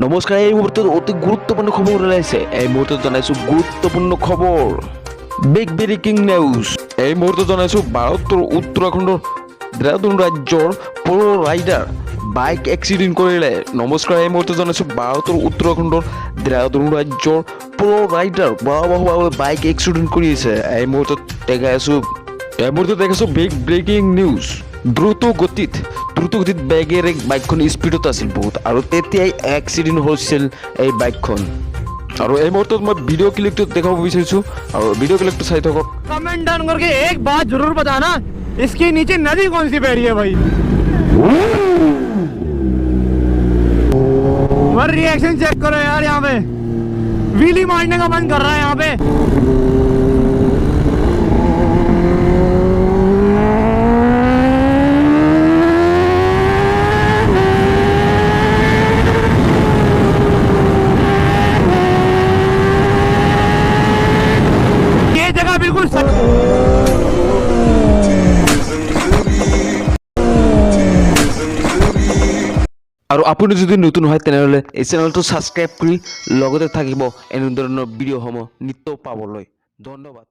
নমস্কাৰ, এই মুহূৰ্তত অতি গুৰুত্বপূৰ্ণ খবৰ ওলাইছে। এই মুহূৰ্তত জনাইছো গুৰুত্বপূৰ্ণ খবৰ, বিগ ব্ৰেকিং নিউজ। এই মুহূৰ্তত জনাইছো ভাৰতৰ উত্তৰাখণ্ডৰ দেহৰাদুন ৰাজ্যৰ প্ৰ ৰাইডাৰ বাইক এক্সিডেণ্ট কৰিলে। নমস্কাৰ, এই মুহূৰ্তত জনাইছো ভাৰতৰ উত্তৰাখণ্ডৰ দেহৰাদুন ৰাজ্যৰ প্ৰ ৰাইডাৰ ভয়াৱহভাৱে বাইক এক্সিডেণ্ট কৰিছে। এই মুহূৰ্তত দেখাইছো বিগ ব্ৰেকিং নিউজ। দ্ৰুত গতিত বেগেৰে বাইকখন স্পীডত আছিল বহুত, আৰু তেতিয়াই এক্সিডেণ্ট হৈছিল এই বাইকখন। আৰু এই মুহূৰ্তত মই ভিডিঅ' ক্লিপটো দেখাব বিচাৰিছো, আৰু ভিডিঅ' ক্লিপটো চাই থাকক। कमेंट डाउन करके एक बात जरूर बताना, इसके नीचे नदी कौन सी बह रही है भाई। और रिएक्शन चेक करो यार, यहाँ पे व्हीली मारने का मन कर रहा है यहाँ पे। ये जगह बिल्कुल আৰু আপুনি যদি নতুন হয় তেনেহ'লে এই চেনেলটো ছাবস্ক্ৰাইব কৰি লগতে থাকিব এনে ধৰণৰ ভিডিঅ'সমূহ নিত্য পাবলৈ। ধন্যবাদ।